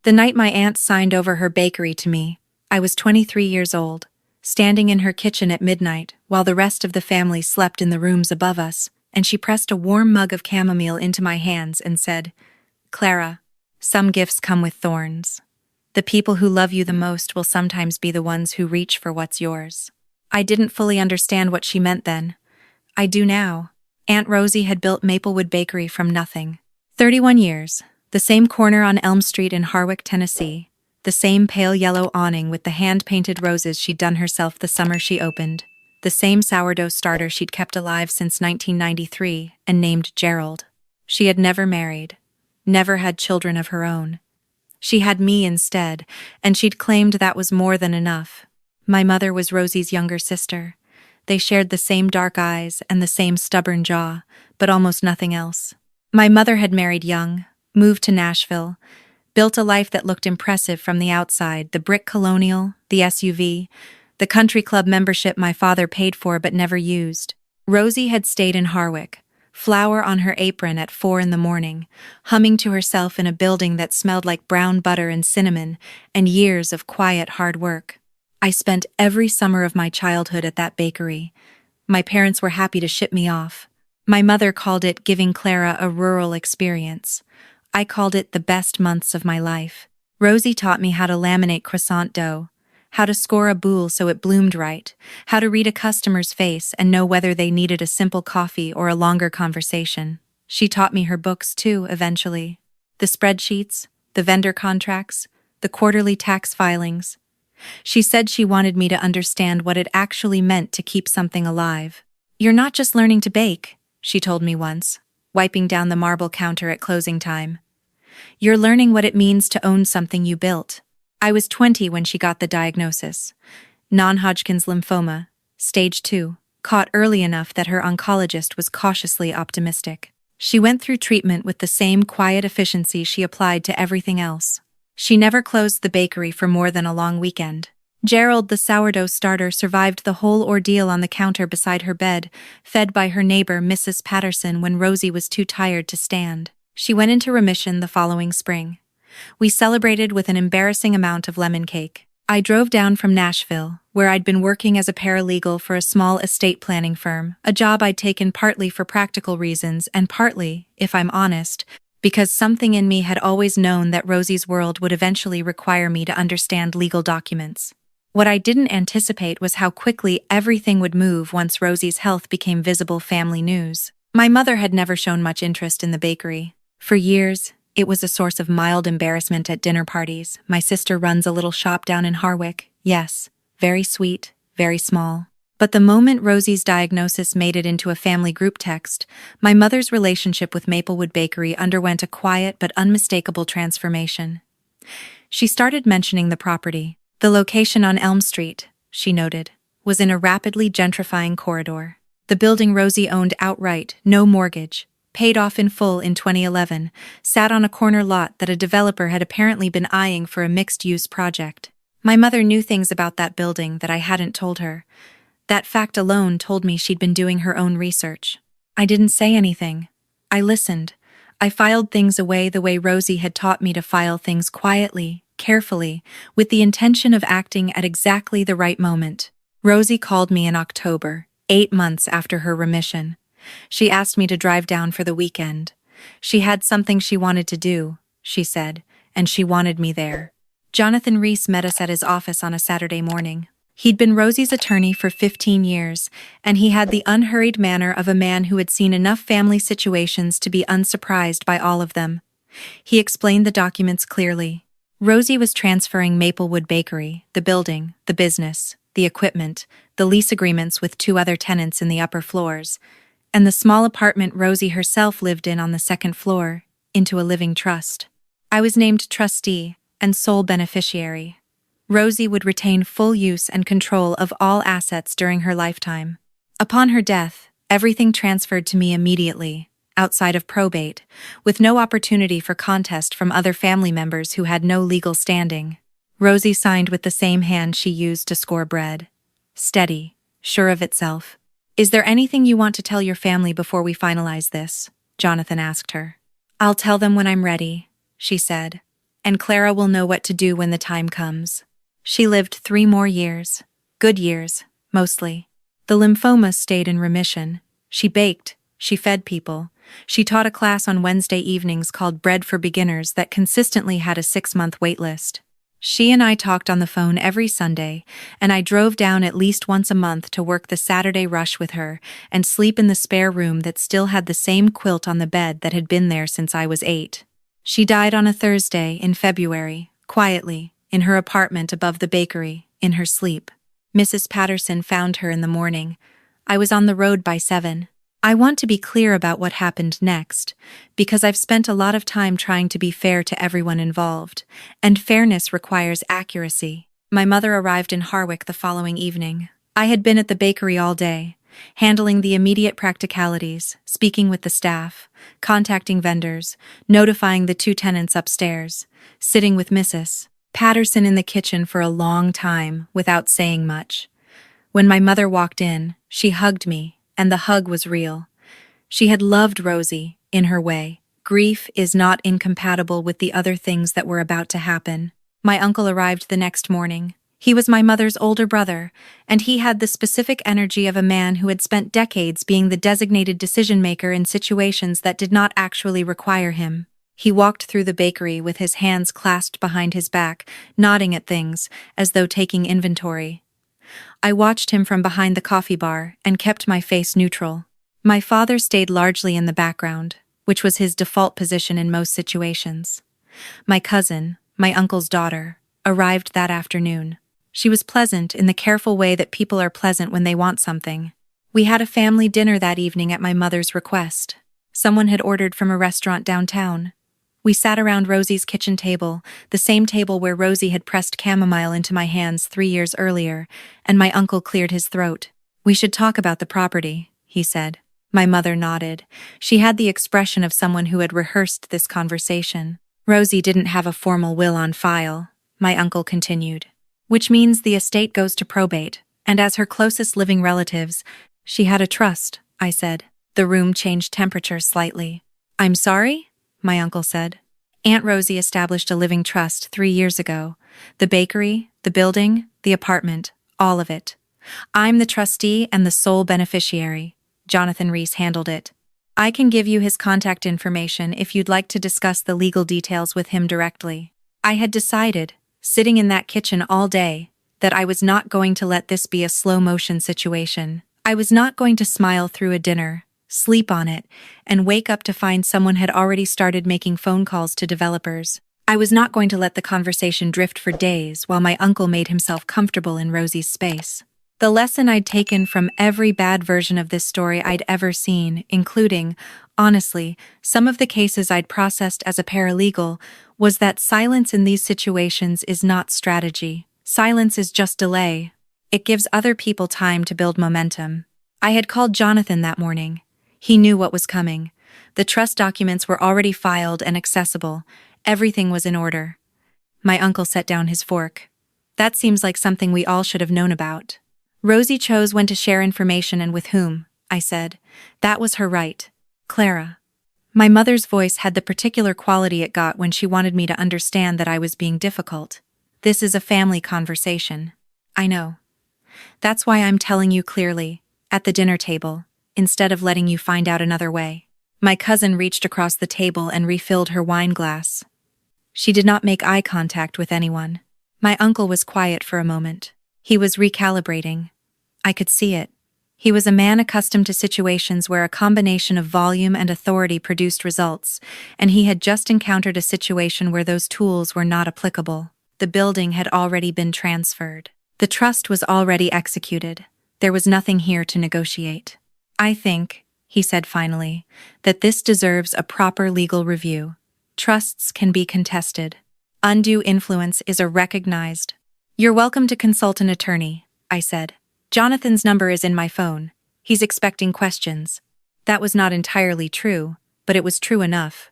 The night my aunt signed over her bakery to me, I was 23 years old, standing in her kitchen at midnight while the rest of the family slept in the rooms above us, and she pressed a warm mug of chamomile into my hands and said, "Clara, some gifts come with thorns. The people who love you the most will sometimes be the ones who reach for what's yours." I didn't fully understand what she meant then. I do now. Aunt Rosie had built Maplewood Bakery from nothing. 31 years, the same corner on Elm Street in Harwick, Tennessee, the same pale yellow awning with the hand-painted roses she'd done herself the summer she opened, the same sourdough starter she'd kept alive since 1993 and named Gerald. She had never married, never had children of her own. She had me instead, and she'd claimed that was more than enough. My mother was Rosie's younger sister. They shared the same dark eyes and the same stubborn jaw, but almost nothing else. My mother had married young, moved to Nashville, built a life that looked impressive from the outside: the brick colonial, the SUV, the country club membership my father paid for but never used. Rosie had stayed in Harwick, flour on her apron at 4 a.m, humming to herself in a building that smelled like brown butter and cinnamon, and years of quiet hard work. I spent every summer of my childhood at that bakery. My parents were happy to ship me off. My mother called it giving Clara a rural experience. I called it the best months of my life. Rosie taught me how to laminate croissant dough, how to score a boule so it bloomed right, how to read a customer's face and know whether they needed a simple coffee or a longer conversation. She taught me her books too, eventually. The spreadsheets, the vendor contracts, the quarterly tax filings. She said she wanted me to understand what it actually meant to keep something alive. "You're not just learning to bake," she told me once, wiping down the marble counter at closing time. "You're learning what it means to own something you built." I was 20 when she got the diagnosis. Non-Hodgkin's lymphoma, stage 2, caught early enough that her oncologist was cautiously optimistic. She went through treatment with the same quiet efficiency she applied to everything else. She never closed the bakery for more than a long weekend. Gerald, the sourdough starter, survived the whole ordeal on the counter beside her bed, fed by her neighbor Mrs. Patterson when Rosie was too tired to stand. She went into remission the following spring. We celebrated with an embarrassing amount of lemon cake. I drove down from Nashville, where I'd been working as a paralegal for a small estate planning firm, a job I'd taken partly for practical reasons and partly, if I'm honest, because something in me had always known that Rosie's world would eventually require me to understand legal documents. What I didn't anticipate was how quickly everything would move once Rosie's health became visible family news. My mother had never shown much interest in the bakery. For years, it was a source of mild embarrassment at dinner parties. "My sister runs a little shop down in Harwick." Yes, very sweet, very small. But the moment Rosie's diagnosis made it into a family group text, my mother's relationship with Maplewood Bakery underwent a quiet but unmistakable transformation. She started mentioning the property. The location on Elm Street, she noted, was in a rapidly gentrifying corridor. The building Rosie owned outright, no mortgage, paid off in full in 2011, sat on a corner lot that a developer had apparently been eyeing for a mixed-use project. My mother knew things about that building that I hadn't told her. That fact alone told me she'd been doing her own research. I didn't say anything. I listened. I filed things away the way Rosie had taught me to file things: quietly, carefully, with the intention of acting at exactly the right moment. Rosie called me in October, 8 months after her remission. She asked me to drive down for the weekend. She had something she wanted to do, she said, and she wanted me there. Jonathan Reese met us at his office on a Saturday morning. He'd been Rosie's attorney for 15 years, and he had the unhurried manner of a man who had seen enough family situations to be unsurprised by all of them. He explained the documents clearly. Rosie was transferring Maplewood Bakery, the building, the business, the equipment, the lease agreements with 2 other tenants in the upper floors, and the small apartment Rosie herself lived in on the 2nd floor, into a living trust. I was named trustee and sole beneficiary. Rosie would retain full use and control of all assets during her lifetime. Upon her death, everything transferred to me immediately, outside of probate, with no opportunity for contest from other family members who had no legal standing. Rosie signed with the same hand she used to score bread. Steady, sure of itself. "Is there anything you want to tell your family before we finalize this?" Jonathan asked her. "I'll tell them when I'm ready," she said. and Clara will know what to do when the time comes. She lived 3 more years. Good years, mostly. The lymphoma stayed in remission. She baked, she fed people. She taught a class on Wednesday evenings called Bread for Beginners that consistently had a 6-month wait list. She and I talked on the phone every Sunday, and I drove down at least once a month to work the Saturday rush with her and sleep in the spare room that still had the same quilt on the bed that had been there since I was 8. She died on a Thursday in February, quietly, in her apartment above the bakery, in her sleep. Mrs. Patterson found her in the morning. I was on the road by 7. I want to be clear about what happened next, because I've spent a lot of time trying to be fair to everyone involved, and fairness requires accuracy. My mother arrived in Harwick the following evening. I had been at the bakery all day, handling the immediate practicalities, speaking with the staff, contacting vendors, notifying the 2 tenants upstairs, sitting with Mrs. Patterson in the kitchen for a long time without saying much. When my mother walked in, she hugged me, and the hug was real. She had loved Rosie, in her way. Grief is not incompatible with the other things that were about to happen. My uncle arrived the next morning. He was my mother's older brother, and he had the specific energy of a man who had spent decades being the designated decision-maker in situations that did not actually require him. He walked through the bakery with his hands clasped behind his back, nodding at things, as though taking inventory. I watched him from behind the coffee bar and kept my face neutral. My father stayed largely in the background, which was his default position in most situations. My cousin, my uncle's daughter, arrived that afternoon. She was pleasant in the careful way that people are pleasant when they want something. We had a family dinner that evening at my mother's request. Someone had ordered from a restaurant downtown. We sat around Rosie's kitchen table, the same table where Rosie had pressed chamomile into my hands 3 years earlier, and my uncle cleared his throat. "We should talk about the property," he said. My mother nodded. She had the expression of someone who had rehearsed this conversation. "Rosie didn't have a formal will on file," my uncle continued. "Which means the estate goes to probate, and as her closest living relatives, she had a trust," I said. The room changed temperature slightly. "I'm sorry?" my uncle said. "Aunt Rosie established a living trust 3 years ago. The bakery, the building, the apartment, all of it. I'm the trustee and the sole beneficiary. Jonathan Reese handled it. I can give you his contact information if you'd like to discuss the legal details with him directly." I had decided, sitting in that kitchen all day, that I was not going to let this be a slow-motion situation. I was not going to smile through a dinner, sleep on it, and wake up to find someone had already started making phone calls to developers. I was not going to let the conversation drift for days while my uncle made himself comfortable in Rosie's space. The lesson I'd taken from every bad version of this story I'd ever seen, including, honestly, some of the cases I'd processed as a paralegal, was that silence in these situations is not strategy. Silence is just delay. It gives other people time to build momentum. I had called Jonathan that morning. He knew what was coming. The trust documents were already filed and accessible. Everything was in order. My uncle set down his fork. "That seems like something we all should have known about." "Rosie chose when to share information and with whom," I said. "That was her right. Clara." My mother's voice had the particular quality it got when she wanted me to understand that I was being difficult. "This is a family conversation." "I know. That's why I'm telling you clearly, at the dinner table, instead of letting you find out another way." My cousin reached across the table and refilled her wine glass. She did not make eye contact with anyone. My uncle was quiet for a moment. He was recalibrating. I could see it. He was a man accustomed to situations where a combination of volume and authority produced results, and he had just encountered a situation where those tools were not applicable. The building had already been transferred. The trust was already executed. There was nothing here to negotiate. "I think," he said finally, "that this deserves a proper legal review. Trusts can be contested. Undue influence is a recognized—" "You're welcome to consult an attorney," I said. "Jonathan's number is in my phone. He's expecting questions." That was not entirely true, but it was true enough.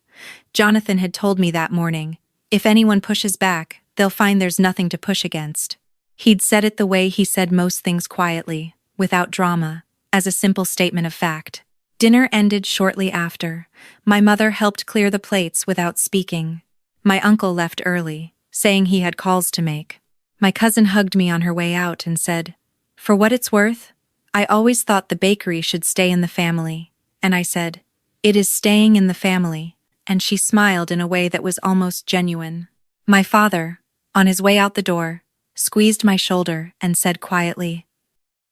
Jonathan had told me that morning, "If anyone pushes back, they'll find there's nothing to push against." He'd said it the way he said most things, quietly, without drama, as a simple statement of fact. Dinner ended shortly after. My mother helped clear the plates without speaking. My uncle left early, saying he had calls to make. My cousin hugged me on her way out and said, "For what it's worth, I always thought the bakery should stay in the family." And I said, "It is staying in the family," and she smiled in a way that was almost genuine. My father, on his way out the door, squeezed my shoulder and said quietly,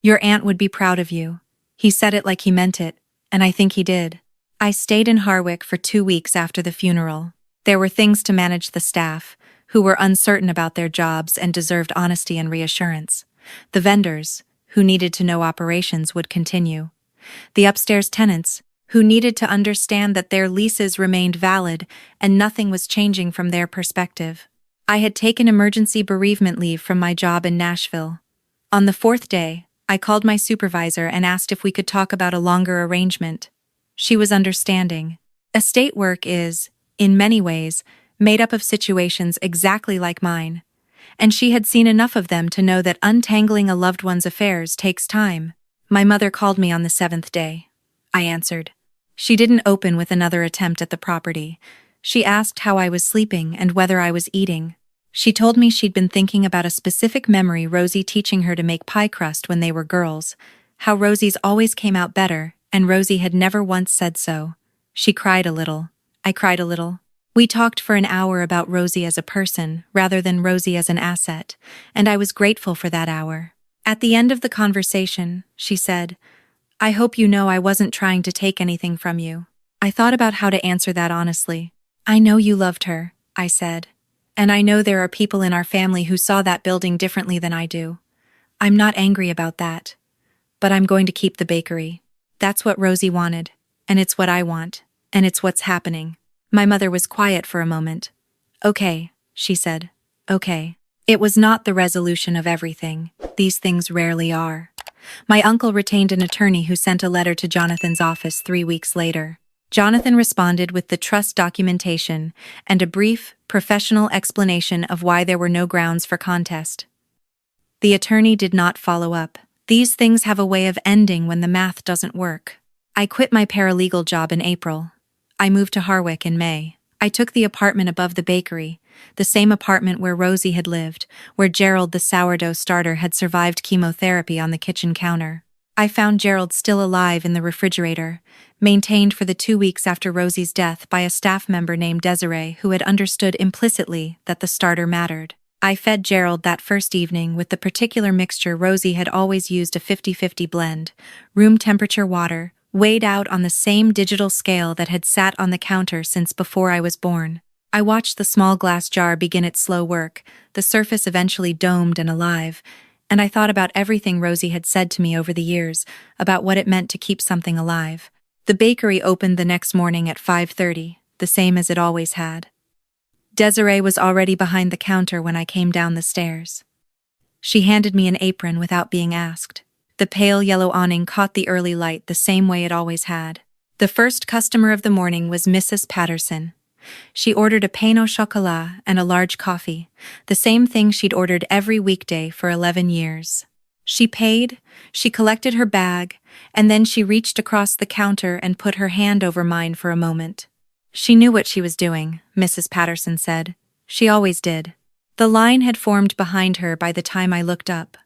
"Your aunt would be proud of you." He said it like he meant it, and I think he did. I stayed in Harwick for 2 weeks after the funeral. There were things to manage the staff, who were uncertain about their jobs and deserved honesty and reassurance. The vendors, who needed to know operations would continue. The upstairs tenants, who needed to understand that their leases remained valid and nothing was changing from their perspective. I had taken emergency bereavement leave from my job in Nashville. On the 4th day, I called my supervisor and asked if we could talk about a longer arrangement. She was understanding. Estate work is, in many ways, made up of situations exactly like mine, and she had seen enough of them to know that untangling a loved one's affairs takes time. My mother called me on the 7th day. I answered. She didn't open with another attempt at the property. She asked how I was sleeping and whether I was eating. She told me she'd been thinking about a specific memory Rosie teaching her to make pie crust when they were girls, how Rosie's always came out better, and Rosie had never once said so. She cried a little. I cried a little. We talked for an hour about Rosie as a person, rather than Rosie as an asset, and I was grateful for that hour. At the end of the conversation, she said, "I hope you know I wasn't trying to take anything from you." I thought about how to answer that honestly. "I know you loved her," I said. "And I know there are people in our family who saw that building differently than I do. I'm not angry about that. But I'm going to keep the bakery. That's what Rosie wanted, and it's what I want, and it's what's happening." My mother was quiet for a moment. "Okay," she said. "Okay." It was not the resolution of everything. These things rarely are. My uncle retained an attorney who sent a letter to Jonathan's office 3 weeks later. Jonathan responded with the trust documentation and a brief, professional explanation of why there were no grounds for contest. The attorney did not follow up. These things have a way of ending when the math doesn't work. I quit my paralegal job in April. I moved to Harwick in May. I took the apartment above the bakery, the same apartment where Rosie had lived, where Gerald the sourdough starter had survived chemotherapy on the kitchen counter. I found Gerald still alive in the refrigerator, maintained for the 2 weeks after Rosie's death by a staff member named Desiree who had understood implicitly that the starter mattered. I fed Gerald that first evening with the particular mixture Rosie had always used, a 50-50 blend, room temperature water, weighed out on the same digital scale that had sat on the counter since before I was born. I watched the small glass jar begin its slow work, the surface eventually domed and alive, and I thought about everything Rosie had said to me over the years, about what it meant to keep something alive. The bakery opened the next morning at 5:30, the same as it always had. Desiree was already behind the counter when I came down the stairs. She handed me an apron without being asked. The pale yellow awning caught the early light the same way it always had. The first customer of the morning was Mrs. Patterson. She ordered a pain au chocolat and a large coffee, the same thing she'd ordered every weekday for 11 years. She paid, she collected her bag, and then she reached across the counter and put her hand over mine for a moment. She knew what she was doing, Mrs. Patterson said. She always did. The line had formed behind her by the time I looked up.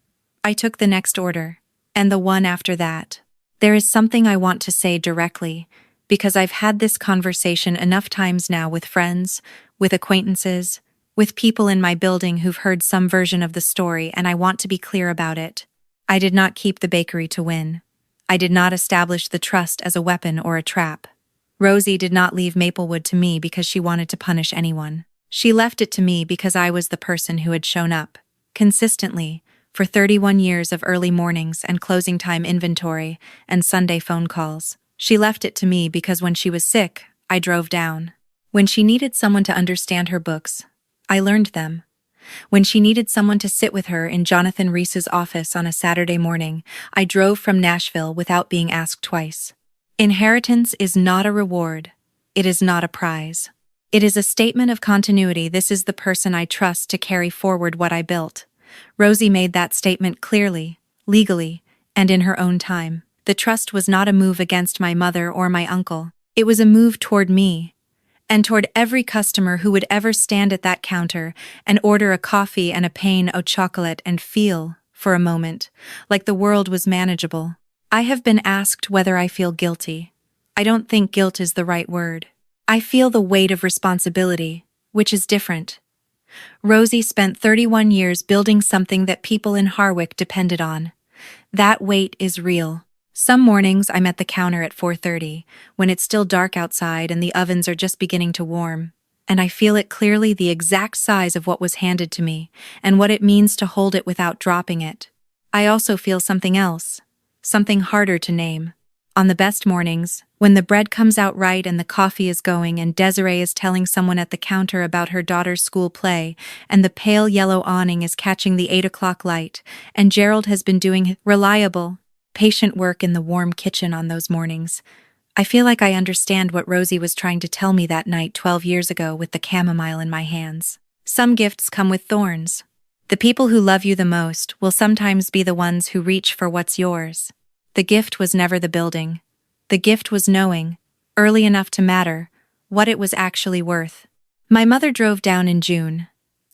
I took the next order, and the one after that. There is something I want to say directly, because I've had this conversation enough times now with friends, with acquaintances, with people in my building who've heard some version of the story, and I want to be clear about it. I did not keep the bakery to win. I did not establish the trust as a weapon or a trap. Rosie did not leave Maplewood to me because she wanted to punish anyone. She left it to me because I was the person who had shown up, consistently, for 31 years of early mornings and closing time inventory and Sunday phone calls. She left it to me because when she was sick, I drove down. When she needed someone to understand her books, I learned them. When she needed someone to sit with her in Jonathan Reese's office on a Saturday morning, I drove from Nashville without being asked twice. Inheritance is not a reward. It is not a prize. It is a statement of continuity. This is the person I trust to carry forward what I built. Rosie made that statement clearly, legally, and in her own time. The trust was not a move against my mother or my uncle. It was a move toward me, and toward every customer who would ever stand at that counter and order a coffee and a pain au chocolat and feel, for a moment, like the world was manageable. I have been asked whether I feel guilty. I don't think guilt is the right word. I feel the weight of responsibility, which is different. Rosie spent 31 years building something that people in Harwick depended on. That weight is real. Some mornings I'm at the counter at 4:30, when it's still dark outside and the ovens are just beginning to warm, and I feel it clearly, the exact size of what was handed to me, and what it means to hold it without dropping it. I also feel something else, something harder to name. On the best mornings, when the bread comes out right and the coffee is going and Desiree is telling someone at the counter about her daughter's school play, and the pale yellow awning is catching the 8 o'clock light, and Gerald has been doing reliable, patient work in the warm kitchen on those mornings, I feel like I understand what Rosie was trying to tell me that night 12 years ago with the chamomile in my hands. Some gifts come with thorns. The people who love you the most will sometimes be the ones who reach for what's yours. The gift was never the building. The gift was knowing, early enough to matter, what it was actually worth. My mother drove down in June.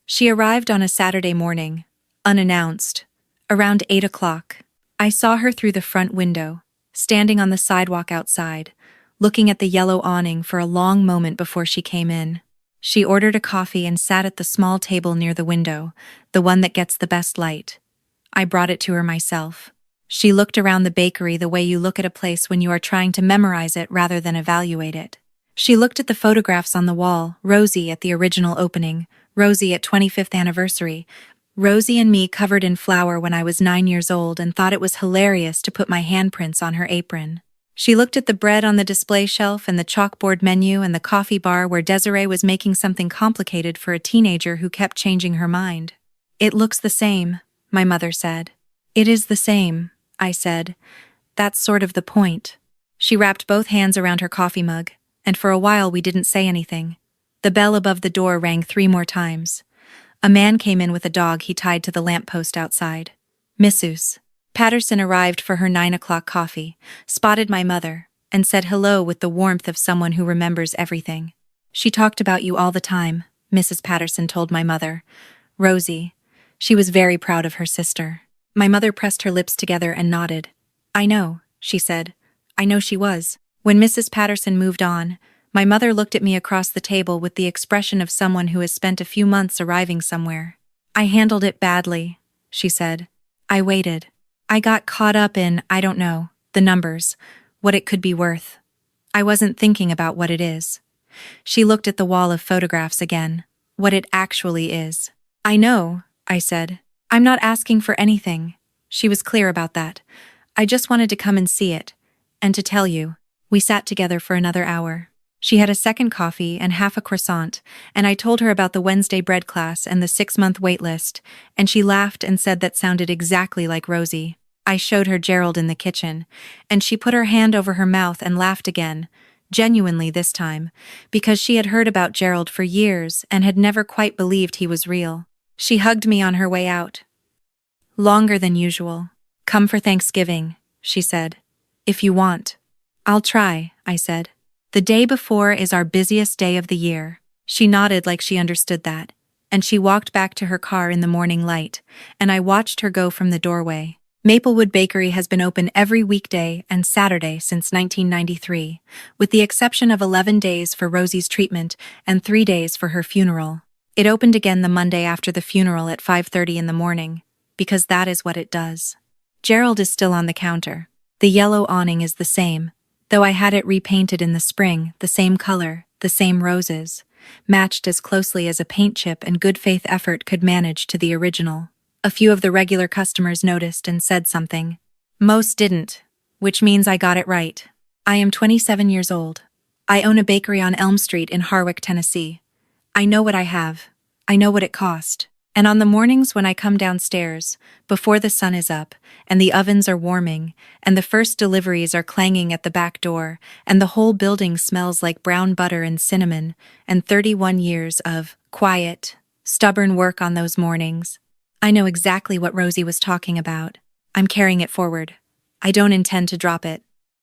She arrived on a Saturday morning, unannounced, around 8 o'clock. I saw her through the front window, standing on the sidewalk outside, looking at the yellow awning for a long moment before she came in. She ordered a coffee and sat at the small table near the window, the one that gets the best light. I brought it to her myself. She looked around the bakery the way you look at a place when you are trying to memorize it rather than evaluate it. She looked at the photographs on the wall, Rosie at the original opening, Rosie at 25th anniversary, Rosie and me covered in flour when I was 9 years old, and thought it was hilarious to put my handprints on her apron. She looked at the bread on the display shelf and the chalkboard menu and the coffee bar where Desiree was making something complicated for a teenager who kept changing her mind. "It looks the same," my mother said. "It is the same," I said. "That's sort of the point." She wrapped both hands around her coffee mug, and for a while we didn't say anything. The bell above the door rang 3 more times. A man came in with a dog he tied to the lamppost outside. Mrs. Patterson arrived for her 9 o'clock coffee, spotted my mother, and said hello with the warmth of someone who remembers everything. "She talked about you all the time," Mrs. Patterson told my mother. "Rosie. She was very proud of her sister." My mother pressed her lips together and nodded. "I know," she said. "I know she was." When Mrs. Patterson moved on, my mother looked at me across the table with the expression of someone who has spent a few months arriving somewhere. "I handled it badly," she said. "I waited. I got caught up in, I don't know, the numbers, what it could be worth. I wasn't thinking about what it is." She looked at the wall of photographs again. "What it actually is." "I know," I said. "I'm not asking for anything." She was clear about that. "I just wanted to come and see it, and to tell you." We sat together for another hour. She had a second coffee and half a croissant, and I told her about the Wednesday bread class and the 6-month wait list, and she laughed and said that sounded exactly like Rosie. I showed her Gerald in the kitchen, and she put her hand over her mouth and laughed again, genuinely this time, because she had heard about Gerald for years and had never quite believed he was real. She hugged me on her way out. "Longer than usual. Come for Thanksgiving," she said. "If you want." "I'll try," I said. "The day before is our busiest day of the year." She nodded like she understood that, and she walked back to her car in the morning light, and I watched her go from the doorway. Maplewood Bakery has been open every weekday and Saturday since 1993, with the exception of 11 days for Rosie's treatment and 3 days for her funeral. It opened again the Monday after the funeral at 5:30 in the morning, because that is what it does. Gerald is still on the counter. The yellow awning is the same, though I had it repainted in the spring, the same color, the same roses, matched as closely as a paint chip and good faith effort could manage to the original. A few of the regular customers noticed and said something. Most didn't, which means I got it right. I am 27 years old. I own a bakery on Elm Street in Harwick, Tennessee. I know what I have. I know what it cost. And on the mornings when I come downstairs, before the sun is up, and the ovens are warming, and the first deliveries are clanging at the back door, and the whole building smells like brown butter and cinnamon, and 31 years of quiet, stubborn work on those mornings, I know exactly what Rosie was talking about. I'm carrying it forward. I don't intend to drop it.